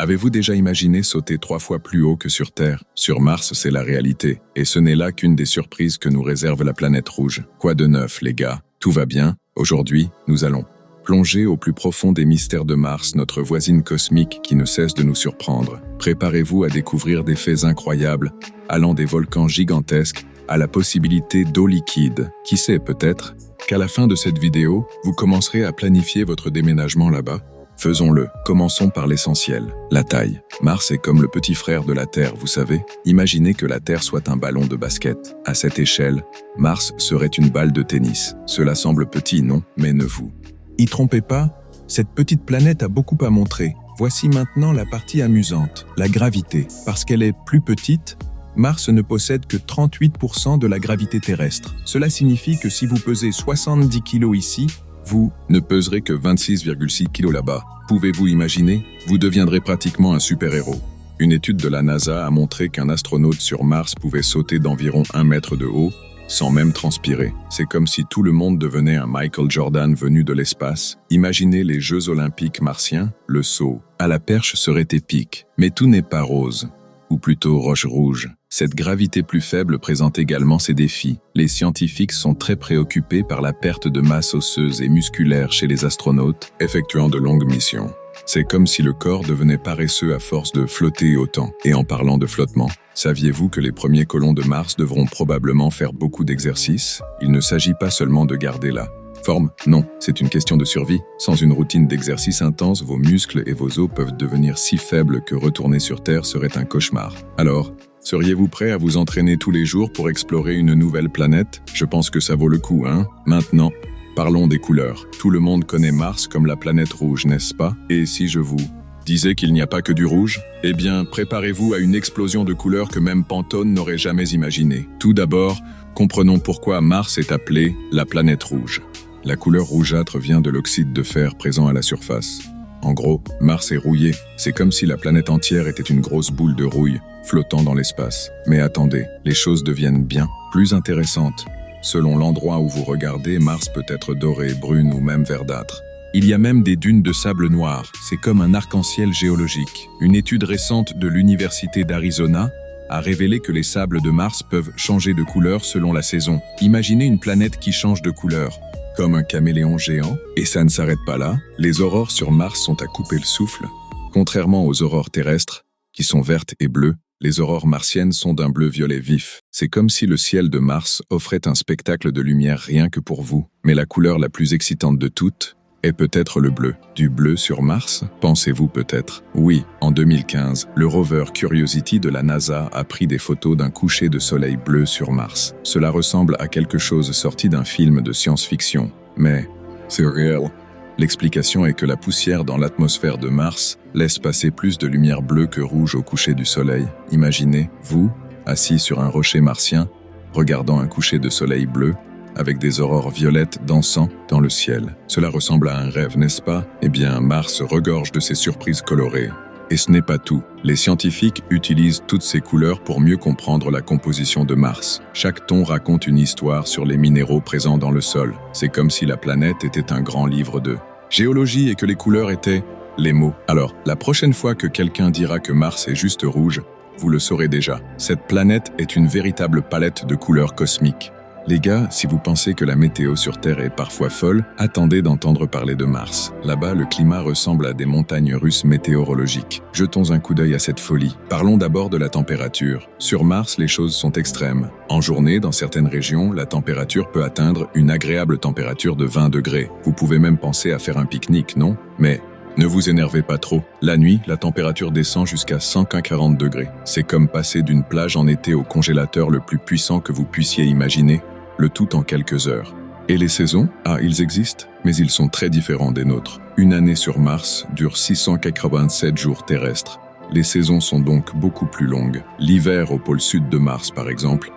Avez-vous déjà imaginé sauter 3 fois plus haut que sur Terre? Sur Mars, c'est la réalité. Et ce n'est là qu'une des surprises que nous réserve la planète rouge. Quoi de neuf, les gars? Tout va bien? Aujourd'hui, nous allons plonger au plus profond des mystères de Mars, notre voisine cosmique qui ne cesse de nous surprendre. Préparez-vous à découvrir des faits incroyables, allant des volcans gigantesques à la possibilité d'eau liquide. Qui sait peut-être qu'à la fin de cette vidéo, vous commencerez à planifier votre déménagement là-bas? Faisons-le. Commençons par l'essentiel, la taille. Mars est comme le petit frère de la Terre, vous savez. Imaginez que la Terre soit un ballon de basket. À cette échelle, Mars serait une balle de tennis. Cela semble petit, non? Mais ne vous y trompez pas, cette petite planète a beaucoup à montrer. Voici maintenant la partie amusante, la gravité. Parce qu'elle est plus petite, Mars ne possède que 38% de la gravité terrestre. Cela signifie que si vous pesez 70 kg ici, vous ne peserez que 26,6 kg là-bas. Pouvez-vous imaginer? Vous deviendrez pratiquement un super-héros. Une étude de la NASA a montré qu'un astronaute sur Mars pouvait sauter d'environ 1 mètre de haut, sans même transpirer. C'est comme si tout le monde devenait un Michael Jordan venu de l'espace. Imaginez les Jeux Olympiques martiens, le saut à la perche serait épique. Mais tout n'est pas rose, ou plutôt roche rouge. Cette gravité plus faible présente également ses défis. Les scientifiques sont très préoccupés par la perte de masse osseuse et musculaire chez les astronautes effectuant de longues missions. C'est comme si le corps devenait paresseux à force de flotter autant. Et en parlant de flottement, saviez-vous que les premiers colons de Mars devront probablement faire beaucoup d'exercices? Il ne s'agit pas seulement de garder la forme, non, c'est une question de survie. Sans une routine d'exercice intense, vos muscles et vos os peuvent devenir si faibles que retourner sur Terre serait un cauchemar. Alors, seriez-vous prêt à vous entraîner tous les jours pour explorer une nouvelle planète? Je pense que ça vaut le coup, hein? Maintenant, parlons des couleurs. Tout le monde connaît Mars comme la planète rouge, n'est-ce pas? Et si je vous disais qu'il n'y a pas que du rouge? Eh bien, préparez-vous à une explosion de couleurs que même Pantone n'aurait jamais imaginée. Tout d'abord, comprenons pourquoi Mars est appelée la planète rouge. La couleur rougeâtre vient de l'oxyde de fer présent à la surface. En gros, Mars est rouillé. C'est comme si la planète entière était une grosse boule de rouille flottant dans l'espace. Mais attendez, les choses deviennent bien plus intéressantes. Selon l'endroit où vous regardez, Mars peut être doré, brune ou même verdâtre. Il y a même des dunes de sable noir. C'est comme un arc-en-ciel géologique. Une étude récente de l'Université d'Arizona a révélé que les sables de Mars peuvent changer de couleur selon la saison. Imaginez une planète qui change de couleur, comme un caméléon géant. Et ça ne s'arrête pas là. Les aurores sur Mars sont à couper le souffle. Contrairement aux aurores terrestres, qui sont vertes et bleues, les aurores martiennes sont d'un bleu-violet vif. C'est comme si le ciel de Mars offrait un spectacle de lumière rien que pour vous. Mais la couleur la plus excitante de toutes est peut-être le bleu. Du bleu sur Mars, pensez-vous peut-être? Oui, en 2015, le rover Curiosity de la NASA a pris des photos d'un coucher de soleil bleu sur Mars. Cela ressemble à quelque chose sorti d'un film de science-fiction. Mais c'est réel. L'explication est que la poussière dans l'atmosphère de Mars laisse passer plus de lumière bleue que rouge au coucher du soleil. Imaginez, vous, assis sur un rocher martien, regardant un coucher de soleil bleu, avec des aurores violettes dansant dans le ciel. Cela ressemble à un rêve, n'est-ce pas? Eh bien, Mars regorge de ces surprises colorées. Et ce n'est pas tout. Les scientifiques utilisent toutes ces couleurs pour mieux comprendre la composition de Mars. Chaque ton raconte une histoire sur les minéraux présents dans le sol. C'est comme si la planète était un grand livre de géologie et que les couleurs étaient les mots. Alors, la prochaine fois que quelqu'un dira que Mars est juste rouge, vous le saurez déjà. Cette planète est une véritable palette de couleurs cosmiques. Les gars, si vous pensez que la météo sur Terre est parfois folle, attendez d'entendre parler de Mars. Là-bas, le climat ressemble à des montagnes russes météorologiques. Jetons un coup d'œil à cette folie. Parlons d'abord de la température. Sur Mars, les choses sont extrêmes. En journée, dans certaines régions, la température peut atteindre une agréable température de 20 degrés. Vous pouvez même penser à faire un pique-nique, non? Mais ne vous énervez pas trop. La nuit, la température descend jusqu'à 140 degrés. C'est comme passer d'une plage en été au congélateur le plus puissant que vous puissiez imaginer, le tout en quelques heures. Et les saisons? Ah, ils existent, mais ils sont très différents des nôtres. Une année sur Mars dure 687 jours terrestres. Les saisons sont donc beaucoup plus longues. L'hiver au pôle sud de Mars, par exemple,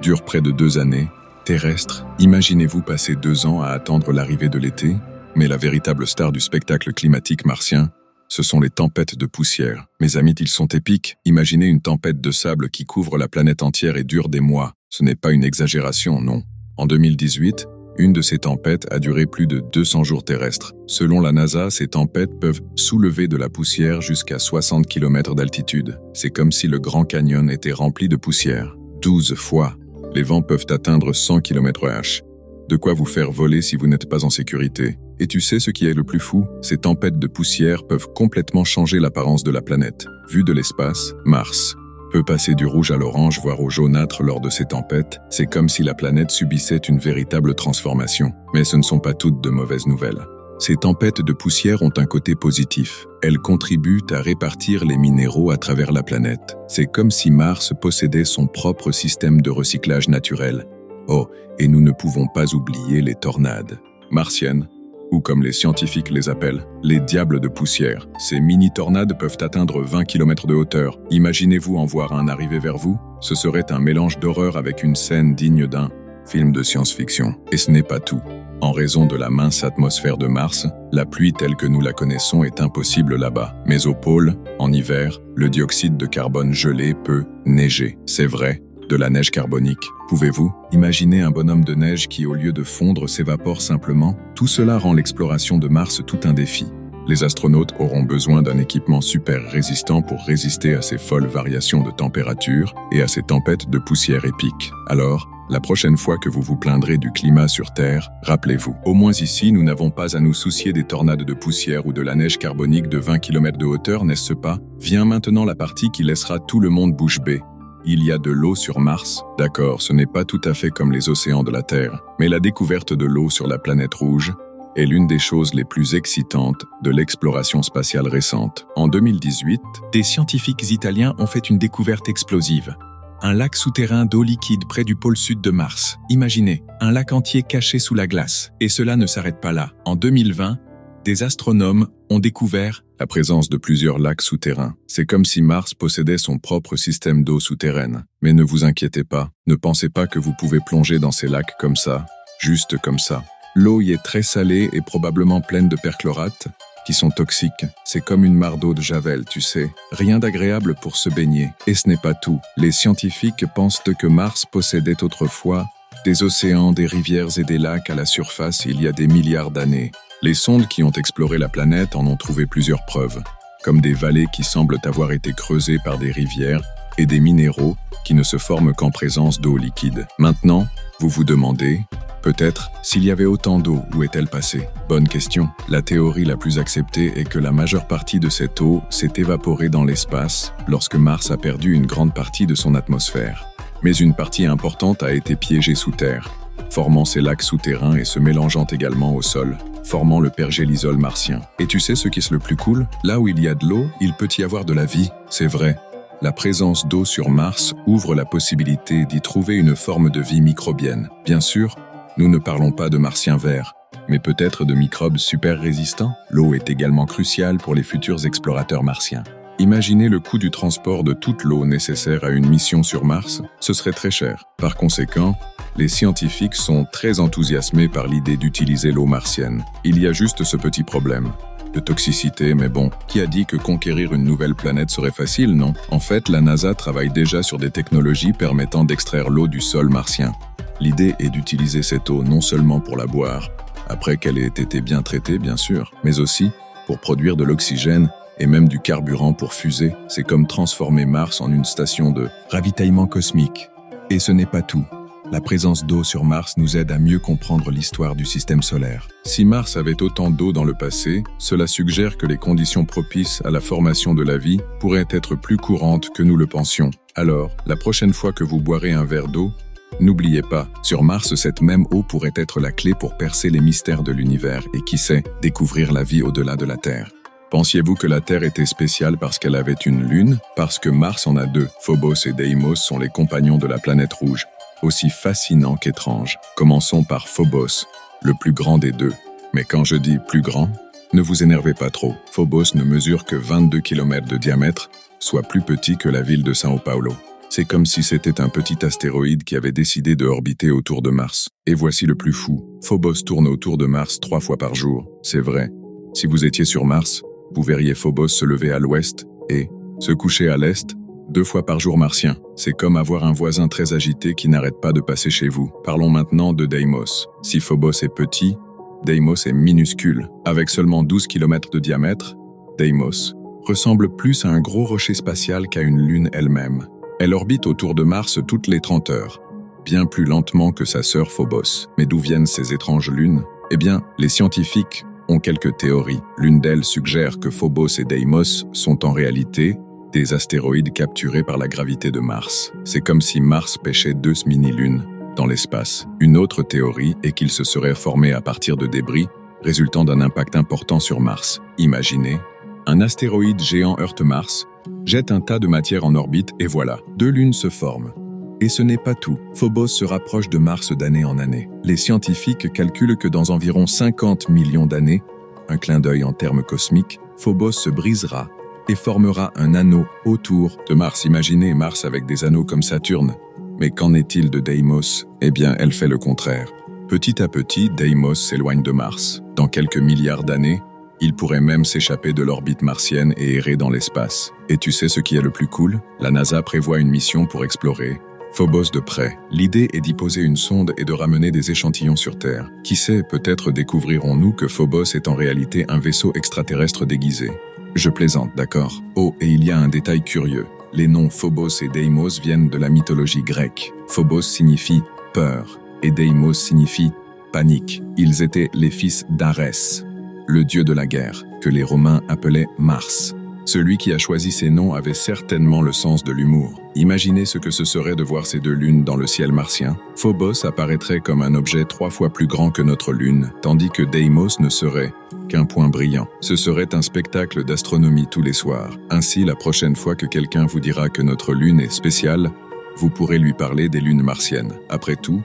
dure près de 2 années. Terrestre, imaginez-vous passer 2 ans à attendre l'arrivée de l'été? Mais la véritable star du spectacle climatique martien, ce sont les tempêtes de poussière. Mes amis, ils sont épiques. Imaginez une tempête de sable qui couvre la planète entière et dure des mois. Ce n'est pas une exagération, non. En 2018, Une de ces tempêtes a duré plus de 200 jours terrestres. Selon la NASA, ces tempêtes peuvent soulever de la poussière jusqu'à 60 km d'altitude. C'est comme si le Grand Canyon était rempli de poussière. 12 fois. Les vents peuvent atteindre 100 km/h. De quoi vous faire voler si vous n'êtes pas en sécurité. Et tu sais ce qui est le plus fou? Ces tempêtes de poussière peuvent complètement changer l'apparence de la planète. Vue de l'espace, Mars peut passer du rouge à l'orange, voire au jaunâtre lors de ces tempêtes. C'est comme si la planète subissait une véritable transformation. Mais ce ne sont pas toutes de mauvaises nouvelles. Ces tempêtes de poussière ont un côté positif. Elles contribuent à répartir les minéraux à travers la planète. C'est comme si Mars possédait son propre système de recyclage naturel. Oh, et nous ne pouvons pas oublier les tornades martiennes, ou comme les scientifiques les appellent, les diables de poussière. Ces mini-tornades peuvent atteindre 20 km de hauteur. Imaginez-vous en voir un arriver vers vous? Ce serait un mélange d'horreur avec une scène digne d'un film de science-fiction. Et ce n'est pas tout. En raison de la mince atmosphère de Mars, la pluie telle que nous la connaissons est impossible là-bas. Mais au pôle, en hiver, le dioxyde de carbone gelé peut neiger. C'est vrai, de la neige carbonique. Pouvez-vous imaginer un bonhomme de neige qui, au lieu de fondre, s'évapore simplement? Tout cela rend l'exploration de Mars tout un défi. Les astronautes auront besoin d'un équipement super résistant pour résister à ces folles variations de température et à ces tempêtes de poussière épiques. Alors, la prochaine fois que vous vous plaindrez du climat sur Terre, rappelez-vous, au moins ici, nous n'avons pas à nous soucier des tornades de poussière ou de la neige carbonique de 20 km de hauteur, n'est-ce pas? Vient maintenant la partie qui laissera tout le monde bouche bée. Il y a de l'eau sur Mars. D'accord, ce n'est pas tout à fait comme les océans de la Terre, mais la découverte de l'eau sur la planète rouge est l'une des choses les plus excitantes de l'exploration spatiale récente. En 2018, des scientifiques italiens ont fait une découverte explosive. Un lac souterrain d'eau liquide près du pôle sud de Mars. Imaginez, un lac entier caché sous la glace. Et cela ne s'arrête pas là. En 2020, des astronomes ont découvert la présence de plusieurs lacs souterrains. C'est comme si Mars possédait son propre système d'eau souterraine. Mais ne vous inquiétez pas, ne pensez pas que vous pouvez plonger dans ces lacs comme ça, juste comme ça. L'eau y est très salée et probablement pleine de perchlorates, qui sont toxiques. C'est comme une mare d'eau de Javel, tu sais. Rien d'agréable pour se baigner. Et ce n'est pas tout. Les scientifiques pensent que Mars possédait autrefois des océans, des rivières et des lacs à la surface il y a des milliards d'années. Les sondes qui ont exploré la planète en ont trouvé plusieurs preuves, comme des vallées qui semblent avoir été creusées par des rivières et des minéraux qui ne se forment qu'en présence d'eau liquide. Maintenant, vous vous demandez, peut-être, s'il y avait autant d'eau, où est-elle passée? Bonne question. La théorie la plus acceptée est que la majeure partie de cette eau s'est évaporée dans l'espace lorsque Mars a perdu une grande partie de son atmosphère. Mais une partie importante a été piégée sous terre, formant ces lacs souterrains et se mélangeant également au sol, formant le pergélisol martien. Et tu sais ce qui est le plus cool? Là où il y a de l'eau, il peut y avoir de la vie. C'est vrai. La présence d'eau sur Mars ouvre la possibilité d'y trouver une forme de vie microbienne. Bien sûr, nous ne parlons pas de martiens verts, mais peut-être de microbes super résistants. L'eau est également cruciale pour les futurs explorateurs martiens. Imaginez le coût du transport de toute l'eau nécessaire à une mission sur Mars, ce serait très cher. Par conséquent, les scientifiques sont très enthousiasmés par l'idée d'utiliser l'eau martienne. Il y a juste ce petit problème de toxicité, mais bon, qui a dit que conquérir une nouvelle planète serait facile, non? En fait, la NASA travaille déjà sur des technologies permettant d'extraire l'eau du sol martien. L'idée est d'utiliser cette eau non seulement pour la boire, après qu'elle ait été bien traitée, bien sûr, mais aussi pour produire de l'oxygène et même du carburant pour fusées. C'est comme transformer Mars en une station de ravitaillement cosmique. Et ce n'est pas tout. La présence d'eau sur Mars nous aide à mieux comprendre l'histoire du système solaire. Si Mars avait autant d'eau dans le passé, cela suggère que les conditions propices à la formation de la vie pourraient être plus courantes que nous le pensions. Alors, la prochaine fois que vous boirez un verre d'eau, n'oubliez pas, sur Mars, cette même eau pourrait être la clé pour percer les mystères de l'univers et qui sait, découvrir la vie au-delà de la Terre. Pensiez-vous que la Terre était spéciale parce qu'elle avait une lune? Parce que Mars en a deux. Phobos et Deimos sont les compagnons de la planète rouge. Aussi fascinant qu'étrange. Commençons par Phobos, le plus grand des deux. Mais quand je dis plus grand, ne vous énervez pas trop. Phobos ne mesure que 22 km de diamètre, soit plus petit que la ville de São Paulo. C'est comme si c'était un petit astéroïde qui avait décidé de orbiter autour de Mars. Et voici le plus fou. Phobos tourne autour de Mars 3 fois par jour. C'est vrai. Si vous étiez sur Mars, vous verriez Phobos se lever à l'ouest et se coucher à l'est, 2 fois par jour martien. C'est comme avoir un voisin très agité qui n'arrête pas de passer chez vous. Parlons maintenant de Deimos. Si Phobos est petit, Deimos est minuscule. Avec seulement 12 km de diamètre, Deimos ressemble plus à un gros rocher spatial qu'à une lune elle-même. Elle orbite autour de Mars toutes les 30 heures, bien plus lentement que sa sœur Phobos. Mais d'où viennent ces étranges lunes? Eh bien, les scientifiques ont quelques théories. L'une d'elles suggère que Phobos et Deimos sont en réalité des astéroïdes capturés par la gravité de Mars. C'est comme si Mars pêchait 2 mini-lunes dans l'espace. Une autre théorie est qu'ils se seraient formés à partir de débris résultant d'un impact important sur Mars. Imaginez, un astéroïde géant heurte Mars, jette un tas de matière en orbite et voilà, 2 lunes se forment. Et ce n'est pas tout. Phobos se rapproche de Mars d'année en année. Les scientifiques calculent que dans environ 50 millions d'années, un clin d'œil en termes cosmiques, Phobos se brisera et formera un anneau autour de Mars. Imaginez Mars avec des anneaux comme Saturne. Mais qu'en est-il de Deimos? Eh bien, elle fait le contraire. Petit à petit, Deimos s'éloigne de Mars. Dans quelques milliards d'années, il pourrait même s'échapper de l'orbite martienne et errer dans l'espace. Et tu sais ce qui est le plus cool? La NASA prévoit une mission pour explorer Phobos de près. L'idée est d'y poser une sonde et de ramener des échantillons sur Terre. Qui sait, peut-être découvrirons-nous que Phobos est en réalité un vaisseau extraterrestre déguisé. Je plaisante, d'accord? Oh, et il y a un détail curieux. Les noms Phobos et Deimos viennent de la mythologie grecque. Phobos signifie peur et Deimos signifie panique. Ils étaient les fils d'Arès, le dieu de la guerre, que les Romains appelaient Mars. Celui qui a choisi ces noms avait certainement le sens de l'humour. Imaginez ce que ce serait de voir ces 2 lunes dans le ciel martien. Phobos apparaîtrait comme un objet 3 fois plus grand que notre lune, tandis que Deimos ne serait qu'un point brillant. Ce serait un spectacle d'astronomie tous les soirs. Ainsi, la prochaine fois que quelqu'un vous dira que notre lune est spéciale, vous pourrez lui parler des lunes martiennes. Après tout,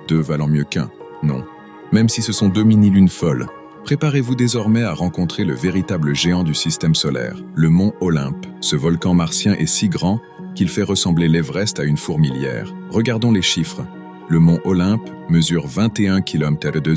2 valant mieux qu'un, non? Même si ce sont 2 mini-lunes folles, préparez-vous désormais à rencontrer le véritable géant du système solaire, le mont Olympe. Ce volcan martien est si grand qu'il fait ressembler l'Everest à une fourmilière. Regardons les chiffres. Le mont Olympe mesure 21 km de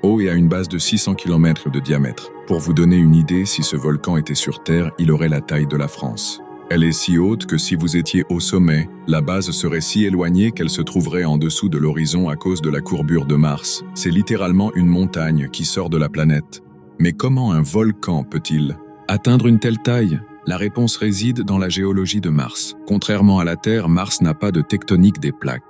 haut et a une base de 600 km de diamètre. Pour vous donner une idée, si ce volcan était sur Terre, il aurait la taille de la France. Elle est si haute que si vous étiez au sommet, la base serait si éloignée qu'elle se trouverait en dessous de l'horizon à cause de la courbure de Mars. C'est littéralement une montagne qui sort de la planète. Mais comment un volcan peut-il atteindre une telle taille? La réponse réside dans la géologie de Mars. Contrairement à la Terre, Mars n'a pas de tectonique des plaques.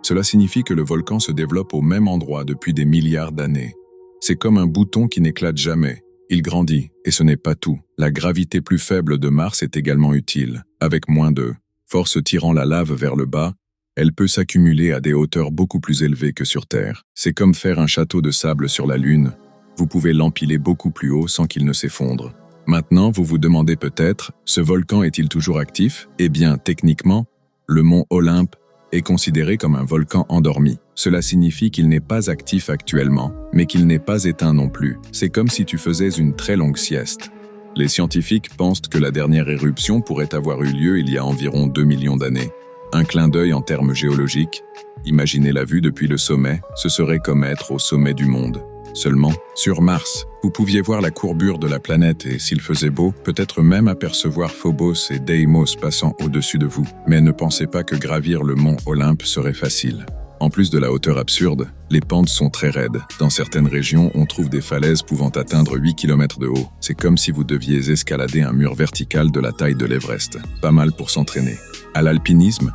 Cela signifie que le volcan se développe au même endroit depuis des milliards d'années. C'est comme un bouton qui n'éclate jamais. Il grandit, et ce n'est pas tout. La gravité plus faible de Mars est également utile. Avec moins de force tirant la lave vers le bas, elle peut s'accumuler à des hauteurs beaucoup plus élevées que sur Terre. C'est comme faire un château de sable sur la Lune. Vous pouvez l'empiler beaucoup plus haut sans qu'il ne s'effondre. Maintenant, vous vous demandez peut-être, ce volcan est-il toujours actif? Eh bien, techniquement, le mont Olympe est considéré comme un volcan endormi. Cela signifie qu'il n'est pas actif actuellement, mais qu'il n'est pas éteint non plus. C'est comme si tu faisais une très longue sieste. Les scientifiques pensent que la dernière éruption pourrait avoir eu lieu il y a environ 2 millions d'années. Un clin d'œil en termes géologiques. Imaginez la vue depuis le sommet, ce serait comme être au sommet du monde. Seulement, sur Mars, vous pouviez voir la courbure de la planète et s'il faisait beau, peut-être même apercevoir Phobos et Deimos passant au-dessus de vous. Mais ne pensez pas que gravir le mont Olympe serait facile. En plus de la hauteur absurde, les pentes sont très raides. Dans certaines régions, on trouve des falaises pouvant atteindre 8 km de haut. C'est comme si vous deviez escalader un mur vertical de la taille de l'Everest. Pas mal pour s'entraîner. À l'alpinisme,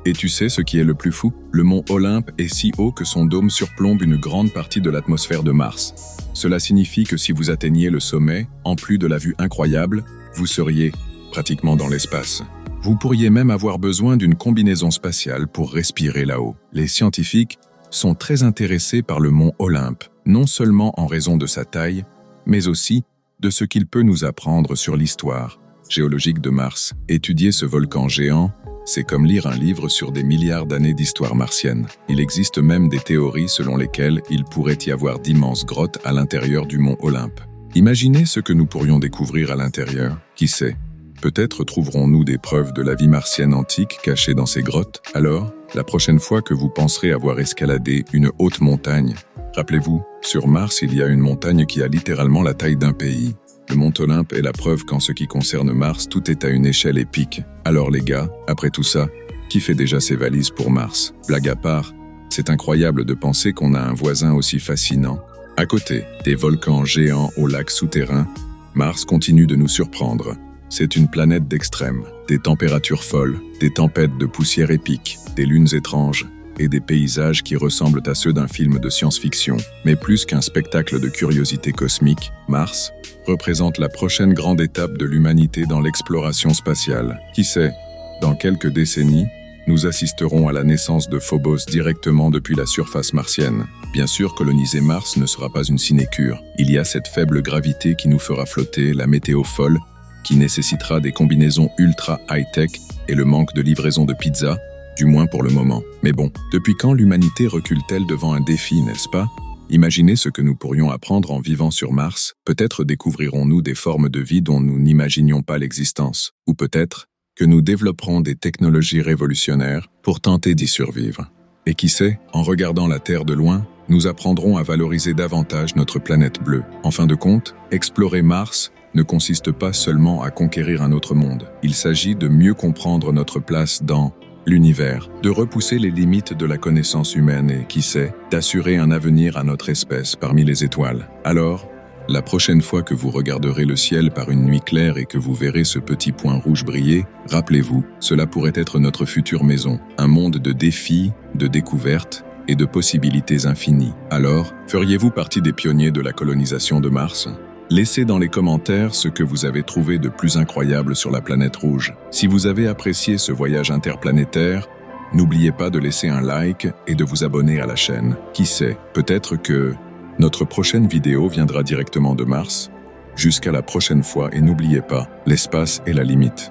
et tu sais ce qui est le plus fou? Le mont Olympe est si haut que son dôme surplombe une grande partie de l'atmosphère de Mars. Cela signifie que si vous atteigniez le sommet, en plus de la vue incroyable, vous seriez pratiquement dans l'espace. Vous pourriez même avoir besoin d'une combinaison spatiale pour respirer là-haut. Les scientifiques sont très intéressés par le mont Olympe, non seulement en raison de sa taille, mais aussi de ce qu'il peut nous apprendre sur l'histoire géologique de Mars. Étudier ce volcan géant, c'est comme lire un livre sur des milliards d'années d'histoire martienne. Il existe même des théories selon lesquelles il pourrait y avoir d'immenses grottes à l'intérieur du mont Olympe. Imaginez ce que nous pourrions découvrir à l'intérieur. Qui sait? Peut-être trouverons-nous des preuves de la vie martienne antique cachées dans ces grottes. Alors, la prochaine fois que vous penserez avoir escaladé une haute montagne, rappelez-vous, sur Mars, il y a une montagne qui a littéralement la taille d'un pays. Le mont Olympe est la preuve qu'en ce qui concerne Mars, tout est à une échelle épique. Alors les gars, après tout ça, qui fait déjà ses valises pour Mars? Blague à part, c'est incroyable de penser qu'on a un voisin aussi fascinant. À côté, des volcans géants aux lacs souterrains, Mars continue de nous surprendre. C'est une planète d'extrêmes, des températures folles, des tempêtes de poussière épiques, des lunes étranges et des paysages qui ressemblent à ceux d'un film de science-fiction. Mais plus qu'un spectacle de curiosité cosmique, Mars représente la prochaine grande étape de l'humanité dans l'exploration spatiale. Qui sait, dans quelques décennies, nous assisterons à la naissance de Phobos directement depuis la surface martienne. Bien sûr, coloniser Mars ne sera pas une sinécure. Il y a cette faible gravité qui nous fera flotter, la météo folle, qui nécessitera des combinaisons ultra high-tech et le manque de livraison de pizza, du moins pour le moment. Mais bon, depuis quand l'humanité recule-t-elle devant un défi, n'est-ce pas? Imaginez ce que nous pourrions apprendre en vivant sur Mars. Peut-être découvrirons-nous des formes de vie dont nous n'imaginions pas l'existence. Ou peut-être que nous développerons des technologies révolutionnaires pour tenter d'y survivre. Et qui sait, en regardant la Terre de loin, nous apprendrons à valoriser davantage notre planète bleue. En fin de compte, explorer Mars ne consiste pas seulement à conquérir un autre monde. Il s'agit de mieux comprendre notre place dans l'univers, de repousser les limites de la connaissance humaine et, qui sait, d'assurer un avenir à notre espèce parmi les étoiles. Alors, la prochaine fois que vous regarderez le ciel par une nuit claire et que vous verrez ce petit point rouge briller, rappelez-vous, cela pourrait être notre future maison, un monde de défis, de découvertes et de possibilités infinies. Alors, feriez-vous partie des pionniers de la colonisation de Mars ? Laissez dans les commentaires ce que vous avez trouvé de plus incroyable sur la planète rouge. Si vous avez apprécié ce voyage interplanétaire, n'oubliez pas de laisser un like et de vous abonner à la chaîne. Qui sait, peut-être que notre prochaine vidéo viendra directement de Mars. Jusqu'à la prochaine fois et n'oubliez pas, l'espace est la limite.